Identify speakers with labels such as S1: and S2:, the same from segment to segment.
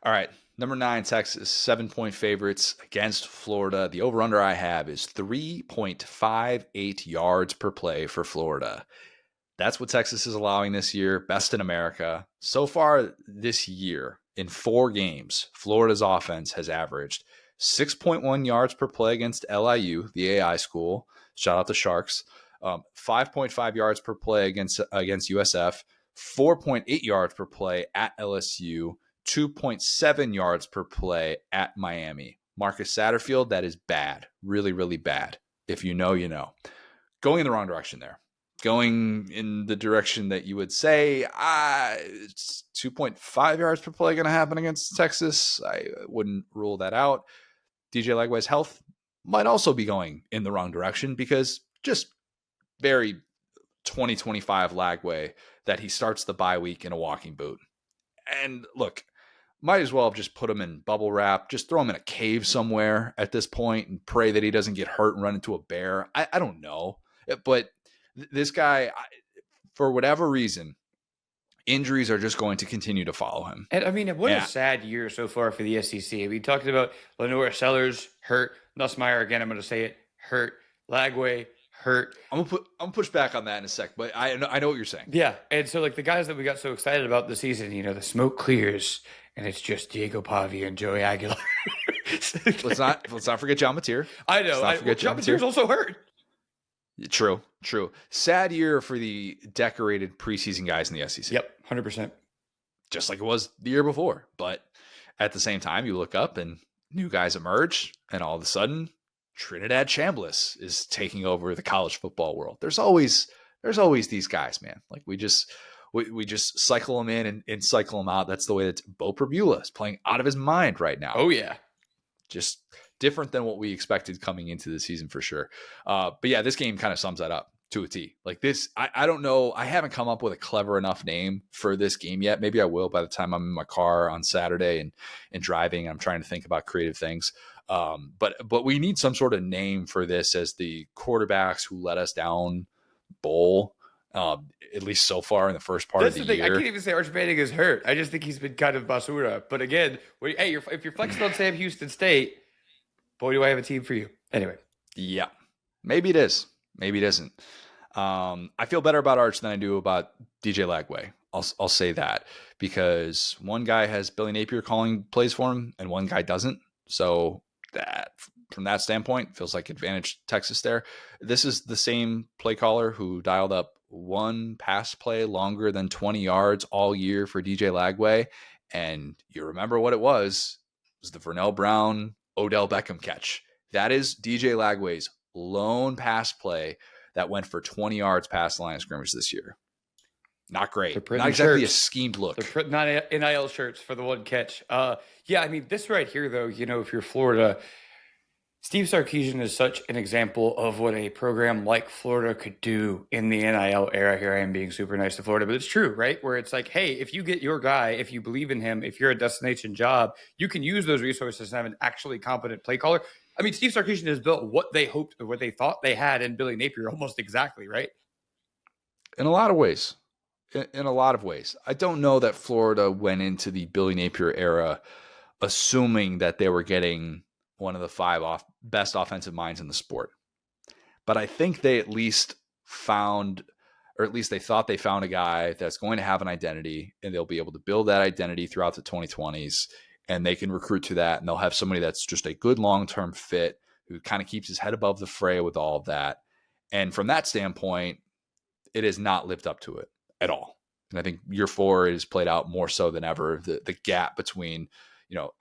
S1: All right. Number 9, Texas, 7-point favorites against Florida. The over-under I have is 3.58 yards per play for Florida. That's what Texas is allowing this year, best in America. So far this year, in 4 games, Florida's offense has averaged 6.1 yards per play against LIU, the AI school. Shout out the Sharks. 5.5 yards per play against USF, 4.8 yards per play at LSU, 2.7 yards per play at Miami. Marcus Satterfield, that is bad. Really, really bad. If you know, you know. Going in the wrong direction there. Going in the direction that you would say, it's 2.5 yards per play going to happen against Texas. I wouldn't rule that out. DJ Lagway's health might also be going in the wrong direction because just very 2025 Lagway that he starts the bye week in a walking boot. And look, might as well have just put him in bubble wrap, just throw him in a cave somewhere at this point and pray that he doesn't get hurt and run into a bear. I don't know. But this guy, for whatever reason, injuries are just going to continue to follow him.
S2: And I mean, what a sad year so far for the SEC. We talked about Lenore Sellers hurt, Nussmeier again. I'm going to say it hurt, Lagway hurt.
S1: I'm gonna push back on that in a sec, but I know what you're saying.
S2: Yeah, and so like the guys that we got so excited about the season, the smoke clears and it's just Diego Pavia and Joey Aguilar.
S1: let's not forget John Mateer.
S2: I know. John Mateer's also hurt.
S1: True. Sad year for the decorated preseason guys in the SEC.
S2: Yep, 100%.
S1: Just like it was the year before. But at the same time, you look up and new guys emerge, and all of a sudden, Trinidad Chambliss is taking over the college football world. There's always these guys, man. Like we just cycle them in and cycle them out. That's the way that Bo Prabula is playing out of his mind right now.
S2: Oh yeah,
S1: just different than what we expected coming into the season for sure. But yeah, this game kind of sums that up to a T. Like this, I don't know. I haven't come up with a clever enough name for this game yet. Maybe I will by the time I'm in my car on Saturday and driving. I'm trying to think about creative things. But we need some sort of name for this as the quarterbacks who let us down bowl. At least so far in the first part of the year.
S2: I can't even say Arch Manning is hurt. I just think he's been kind of basura. But again, if you're flexing on Sam Houston State, boy, do I have a team for you. Anyway.
S1: Yeah. Maybe it is. Maybe it isn't. I feel better about Arch than I do about DJ Lagway. I'll say that because one guy has Billy Napier calling plays for him and one guy doesn't. So that from that standpoint feels like advantage Texas there. This is the same play caller who dialed up one pass play longer than 20 yards all year for DJ Lagway. And you remember what it was the Vernell Brown, Odell Beckham catch. That is DJ Lagway's lone pass play that went for 20 yards past the line of scrimmage this year. Not great. Not exactly a schemed look.
S2: They're putting on NIL shirts for the one catch. Yeah, I mean, this right here, though, if you're Florida, Steve Sarkisian is such an example of what a program like Florida could do in the NIL era. Here I am being super nice to Florida, but it's true, right? Where it's like, hey, if you get your guy, if you believe in him, if you're a destination job, you can use those resources and have an actually competent play caller. I mean, Steve Sarkisian has built what they hoped or what they thought they had in Billy Napier almost exactly, right?
S1: In a lot of ways. In a lot of ways. I don't know that Florida went into the Billy Napier era assuming that they were getting one of the 5 best offensive minds in the sport. But I think they at least found, or at least they thought they found a guy that's going to have an identity and they'll be able to build that identity throughout the 2020s and they can recruit to that and they'll have somebody that's just a good long-term fit who kind of keeps his head above the fray with all of that. And from that standpoint, it has not lived up to it at all. And I think year 4 is played out more so than ever. The gap between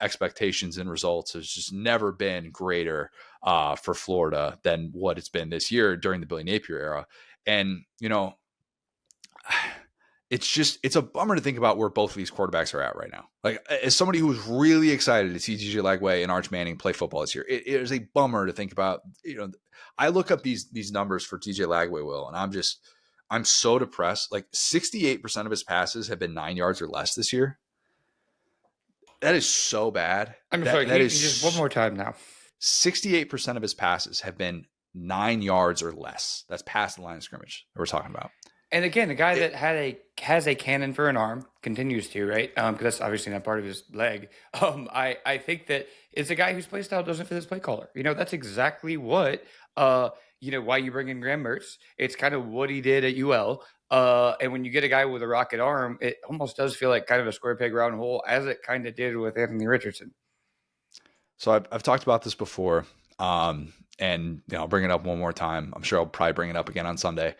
S1: expectations and results has just never been greater for Florida than what it's been this year during the Billy Napier era. And, it's a bummer to think about where both of these quarterbacks are at right now. Like, as somebody who's really excited to see DJ Lagway and Arch Manning play football this year, it is a bummer to think about. I look up these numbers for DJ Lagway, Will, and I'm so depressed. Like 68% of his passes have been 9 yards or less this year. That is so bad.
S2: I'm sorry. That is just one more time now.
S1: 68% of his passes have been 9 yards or less. That's past the line of scrimmage that we're talking about.
S2: And again, a guy that has a cannon for an arm continues to, right? Because that's obviously not part of his leg. I think that it's a guy whose play style doesn't fit his play caller. That's exactly what why you bring in Graham Mertz. It's kind of what he did at UL. And when you get a guy with a rocket arm, it almost does feel like kind of a square peg round hole, as it kind of did with Anthony Richardson.
S1: So I've talked about this before, and I'll bring it up one more time. I'm sure I'll probably bring it up again on Sunday.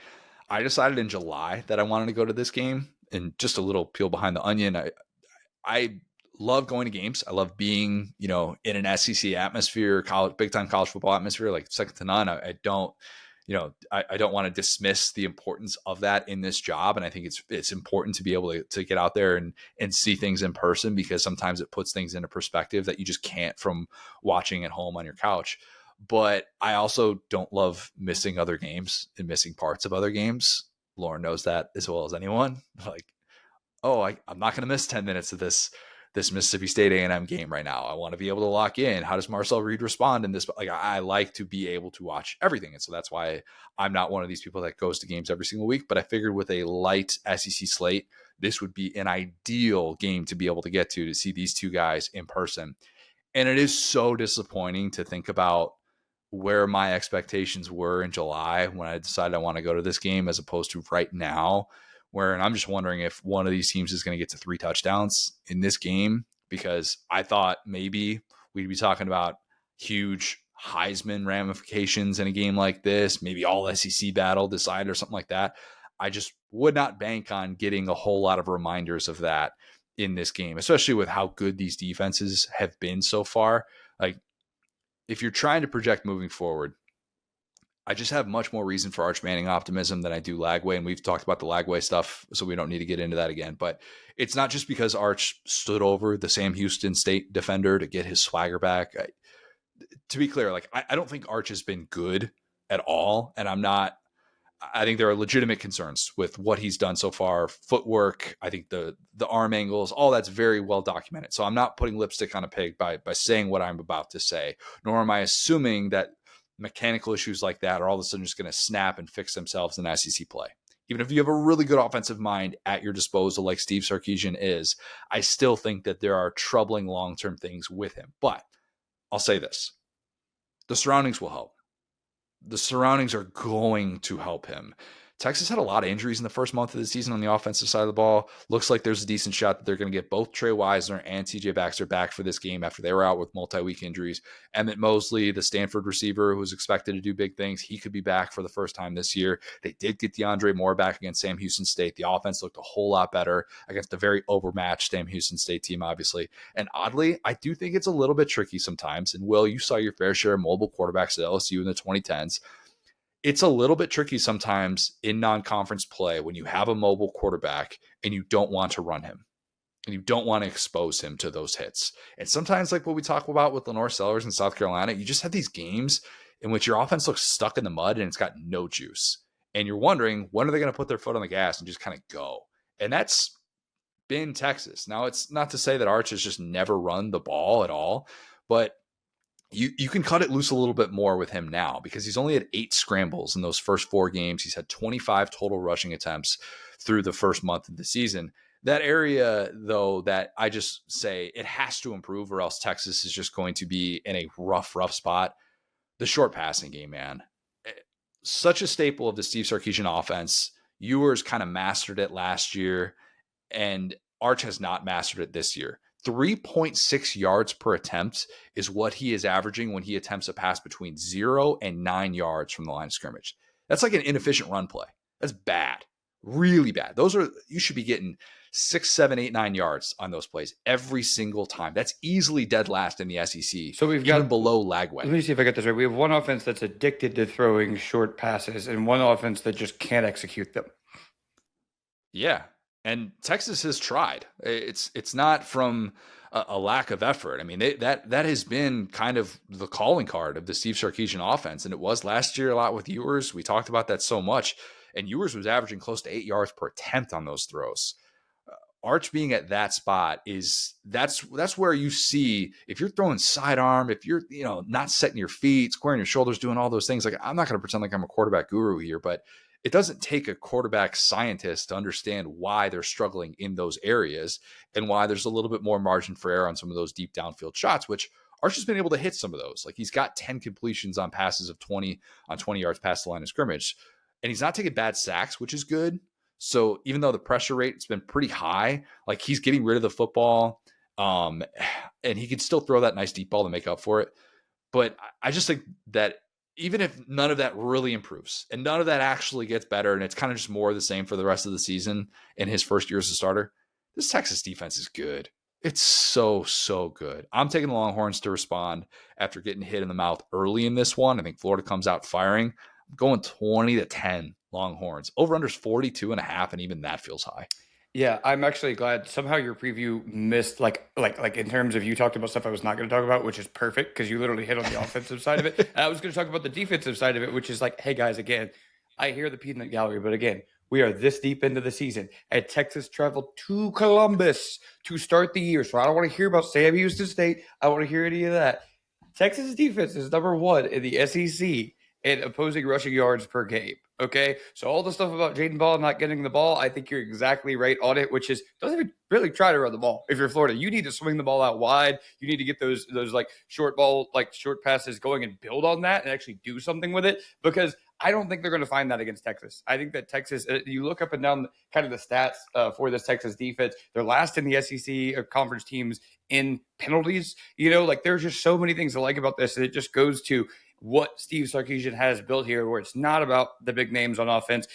S1: I decided in July that I wanted to go to this game, and just a little peel behind the onion. I love going to games. I love being, in an SEC atmosphere, big time college football atmosphere, like second to none. I don't, I don't want to dismiss the importance of that in this job. And I think it's important to be able to get out there and see things in person, because sometimes it puts things into perspective that you just can't from watching at home on your couch. But I also don't love missing other games and missing parts of other games. Lauren knows that as well as anyone. Like, I'm not going to miss 10 minutes of this Mississippi State A&M game right now. I want to be able to lock in. How does Marcel Reed respond in this? Like, I like to be able to watch everything. And so that's why I'm not one of these people that goes to games every single week. But I figured with a light SEC slate, this would be an ideal game to be able to get to see these two guys in person. And it is so disappointing to think about where my expectations were in July when I decided I want to go to this game, as opposed to right now, where I'm just wondering if one of these teams is going to get to 3 touchdowns in this game, because I thought maybe we'd be talking about huge Heisman ramifications in a game like this, maybe all SEC battle decided or something like that. I just would not bank on getting a whole lot of reminders of that in this game, especially with how good these defenses have been so far. Like, if you're trying to project moving forward, I just have much more reason for Arch Manning optimism than I do Lagway. And we've talked about the Lagway stuff, so we don't need to get into that again. But it's not just because Arch stood over the Sam Houston State defender to get his swagger back. To be clear, I don't think Arch has been good at all. And I think there are legitimate concerns with what he's done so far. Footwork, I think the arm angles, all that's very well documented. So I'm not putting lipstick on a pig by saying what I'm about to say, nor am I assuming that mechanical issues like that are all of a sudden just going to snap and fix themselves in SEC play. Even if you have a really good offensive mind at your disposal, like Steve Sarkisian is, I still think that there are troubling long-term things with him. But I'll say this: the surroundings will help. The surroundings are going to help him. Texas had a lot of injuries in the first month of the season on the offensive side of the ball. Looks like there's a decent shot that they're going to get both Trey Wisner and TJ Baxter back for this game after they were out with multi-week injuries. Emmett Mosley, the Stanford receiver who was expected to do big things, he could be back for the first time this year. They did get DeAndre Moore back against Sam Houston State. The offense looked a whole lot better against a very overmatched Sam Houston State team, obviously. And oddly, I do think it's a little bit tricky sometimes. And Will, you saw your fair share of mobile quarterbacks at LSU in the 2010s. It's a little bit tricky sometimes in non-conference play when you have a mobile quarterback and you don't want to run him and you don't want to expose him to those hits. And sometimes, like what we talk about with Lenore Sellers in South Carolina, you just have these games in which your offense looks stuck in the mud and it's got no juice. And you're wondering, when are they going to put their foot on the gas and just kind of go? And that's been Texas. Now, it's not to say that Arch has just never run the ball at all, but you can cut it loose a little bit more with him now, because he's only had 8 scrambles in those first 4 games. He's had 25 total rushing attempts through the first month of the season. That area, though, that I just say it has to improve, or else Texas is just going to be in a rough spot. The short passing game, man. Such a staple of the Steve Sarkisian offense. Ewers kind of mastered it last year, and Arch has not mastered it this year. 3.6 yards per attempt is what he is averaging when he attempts a pass between 0 and 9 yards from the line of scrimmage. That's like an inefficient run play. That's bad. Really bad. You should be getting 6, 7, 8, 9 yards on those plays every single time. That's easily dead last in the SEC.
S2: So we've
S1: even
S2: got
S1: below Lagway.
S2: Let me see if I got this right. We have one offense that's addicted to throwing short passes and one offense that just can't execute them.
S1: Yeah. And Texas has tried. It's not from a lack of effort. I mean, that has been kind of the calling card of the Steve Sarkisian offense. And it was last year a lot with Ewers. We talked about that so much. And Ewers was averaging close to 8 yards per attempt on those throws. Arch being at that spot that's where you see, if you're throwing sidearm, if you're not setting your feet, squaring your shoulders, doing all those things. Like, I'm not going to pretend like I'm a quarterback guru here, but it doesn't take a quarterback scientist to understand why they're struggling in those areas and why there's a little bit more margin for error on some of those deep downfield shots, which Archer's been able to hit some of those. Like he's got 10 completions on passes of 20 on 20 yards past the line of scrimmage. And he's not taking bad sacks, which is good. So even though the pressure rate has been pretty high, like he's getting rid of the football. And he can still throw that nice deep ball to make up for it. But I just think that even if none of that really improves and none of that actually gets better, and it's kind of just more of the same for the rest of the season in his first year as a starter, this Texas defense is good. It's so, so good. I'm taking the Longhorns to respond after getting hit in the mouth early in this one. I think Florida comes out firing. I'm going 20-10 Longhorns. Over-under's 42.5, and even that feels high.
S2: Yeah, I'm actually glad somehow your preview missed like in terms of you talked about stuff I was not going to talk about, which is perfect because you literally hit on the offensive side of it. And I was going to talk about the defensive side of it, which is like, hey guys, again, I hear the peanut gallery, but again, we are this deep into the season, and Texas traveled to Columbus to start the year. So I don't want to hear about Sam Houston State. I don't want to hear any of that. Texas defense is number 1 in the SEC in opposing rushing yards per game. Okay, so all the stuff about Jaden Ball not getting the ball, I think you're exactly right on it, which is don't even really try to run the ball. If you're Florida, you need to swing the ball out wide. You need to get those like short passes going and build on that and actually do something with it, because I don't think they're going to find that against Texas. I think that Texas, you look up and down kind of the stats for this Texas defense, they're last in the SEC conference teams in penalties. Like there's just so many things I like about this, and it just goes to what Steve Sarkisian has built here, where it's not about the big names on offense.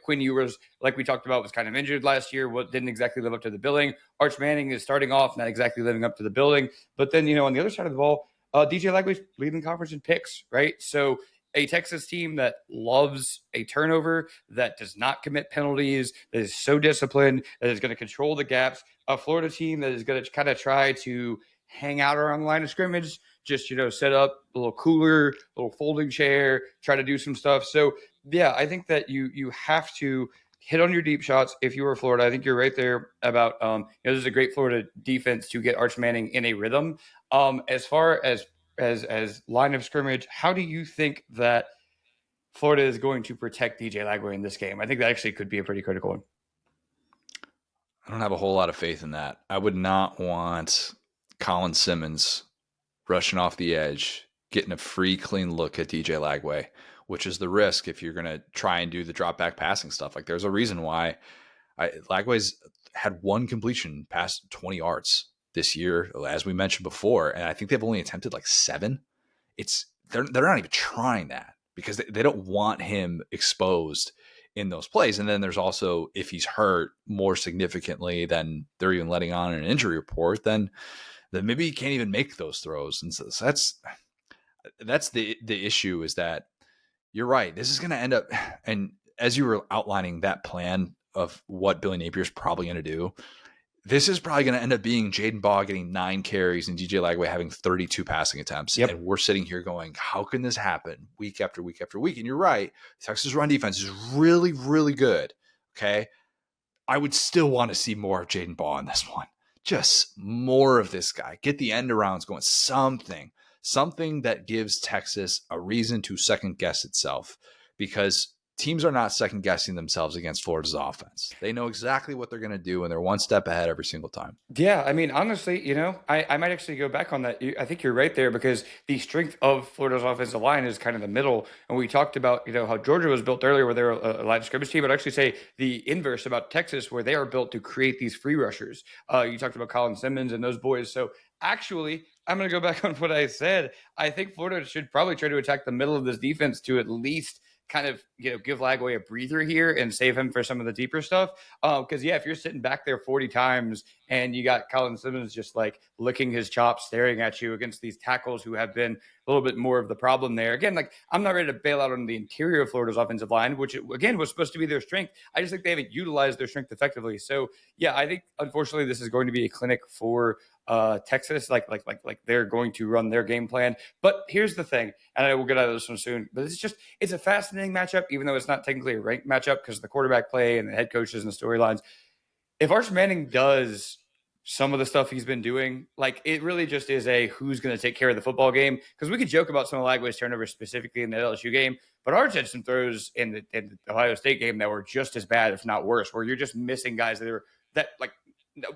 S2: Quinn Ewers, like we talked about, was kind of injured last year, didn't exactly live up to the billing. Arch Manning is starting off not exactly living up to the billing. But then, on the other side of the ball, DJ Lagway's leading the conference in picks, right? So a Texas team that loves a turnover, that does not commit penalties, that is so disciplined, that is going to control the gaps. A Florida team that is going to kind of try to hang out around the line of scrimmage, just, set up a little cooler, a little folding chair, try to do some stuff. So, yeah, I think that you have to hit on your deep shots if you were Florida. I think you're right there about, this is a great Florida defense to get Arch Manning in a rhythm. As far as line of scrimmage, how do you think that Florida is going to protect DJ Lagway in this game? I think that actually could be a pretty critical one.
S1: I don't have a whole lot of faith in that. I would not want Colin Simmons rushing off the edge, getting a free, clean look at DJ Lagway, which is the risk if you're going to try and do the drop back passing stuff. Like there's a reason why Lagway's had one completion past 20 yards this year, as we mentioned before. And I think they've only attempted like 7. They're not even trying that because they don't want him exposed in those plays. And then there's also, if he's hurt more significantly than they're even letting on an injury report, then maybe he can't even make those throws. And so that's the issue, is that you're right. This is going to end up, and as you were outlining that plan of what Billy Napier's probably going to do, this is probably going to end up being Jaden Ball getting 9 carries and DJ Lagway having 32 passing attempts.
S2: Yep.
S1: And we're sitting here going, how can this happen week after week after week? And you're right. Texas run defense is really, really good. Okay. I would still want to see more of Jaden Ball in this one. Just more of this guy. Get the end arounds going. Something that gives Texas a reason to second guess itself, because teams are not second guessing themselves against Florida's offense. They know exactly what they're going to do, and they're one step ahead every single time.
S2: Yeah, I mean, honestly, I might actually go back on that. I think you're right there, because the strength of Florida's offensive line is kind of the middle. And we talked about, how Georgia was built earlier where they're a line of scrimmage team. I'd actually say the inverse about Texas, where they are built to create these free rushers. You talked about Colin Simmons and those boys. So actually, I'm going to go back on what I said. I think Florida should probably try to attack the middle of this defense to at least kind of give Lagway a breather here and save him for some of the deeper stuff. Because if you're sitting back there 40 times and you got Colin Simmons just like licking his chops, staring at you against these tackles who have been a little bit more of the problem there. Again, like I'm not ready to bail out on the interior of Florida's offensive line, which again was supposed to be their strength. I just think they haven't utilized their strength effectively. So yeah, I think unfortunately this is going to be a clinic for Texas, like they're going to run their game plan. But here's the thing, and I will get out of this one soon, but it's a fascinating matchup, even though it's not technically a ranked matchup because of the quarterback play and the head coaches and the storylines. If Arch Manning does some of the stuff he's been doing. Like, it really just is a who's going to take care of the football game. Because we could joke about some of Lagway's turnovers specifically in the LSU game, but Arch had some throws in the Ohio State game that were just as bad, if not worse, where you're just missing guys that like,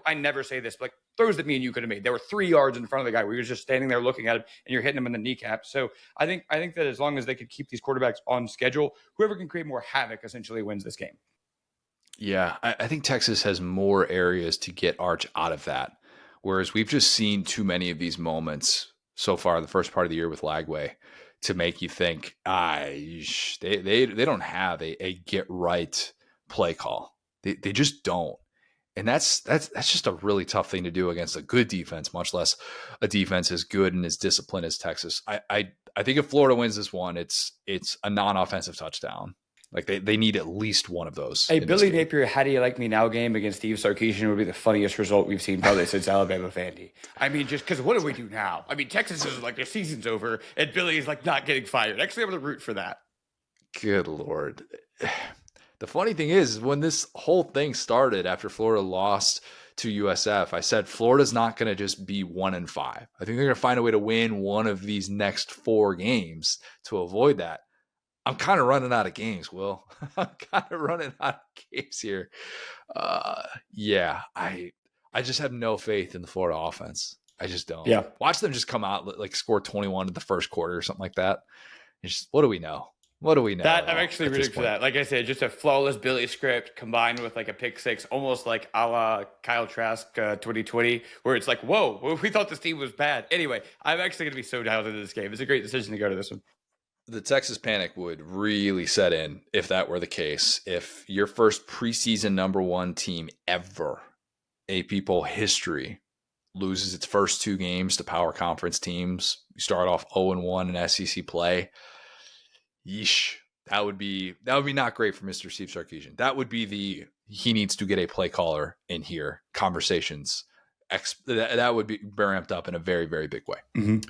S2: I never say this, but like throws that me and you could have made. There were 3 yards in front of the guy where you're just standing there looking at him and you're hitting him in the kneecap. So I think that as long as they could keep these quarterbacks on schedule, whoever can create more havoc essentially wins this game.
S1: Yeah, I think Texas has more areas to get Arch out of that. Whereas we've just seen too many of these moments so far, the first part of the year with Lagway, to make you think, they don't have a get right play call. They just don't. And that's just a really tough thing to do against a good defense, much less a defense as good and as disciplined as Texas. I think if Florida wins this one, it's a non-offensive touchdown. Like they need at least one of those.
S2: A Billy Napier, how do you like me now game against Steve Sarkisian would be the funniest result we've seen probably since Alabama Vandy. I mean, just because what do we do now? I mean, Texas is like their season's over and Billy's like not getting fired. Actually, I'm going to root for that. Good
S1: Lord. The funny thing is, when this whole thing started after Florida lost to USF, I said Florida's not going to just be 1-5. I think they're going to find a way to win one of these next 4 games to avoid that. I'm kind of running out of games, Will. I'm kind of running out of games here. Yeah, I just have no faith in the Florida offense. I just don't.
S2: Yeah.
S1: Watch them just come out, like score 21 in the first quarter or something like that. It's just, what do we know? What do we know?
S2: That I'm actually rooting for that. Like I said, just a flawless Billy script combined with like a pick six, almost like a la Kyle Trask 2020, where it's like, whoa, we thought this team was bad. Anyway, I'm actually going to be so dialed into this game. It's a great decision to go to this one.
S1: The Texas panic would really set in if that were the case. If your first preseason number 1 team ever, AP poll history, loses its first 2 games to power conference teams, you start off 0-1 in SEC play. Yeesh, that would be not great for Mr. Steve Sarkisian. That would be he needs to get a play caller in here. Conversations that would be ramped up in a very, very big way.
S2: Mm-hmm.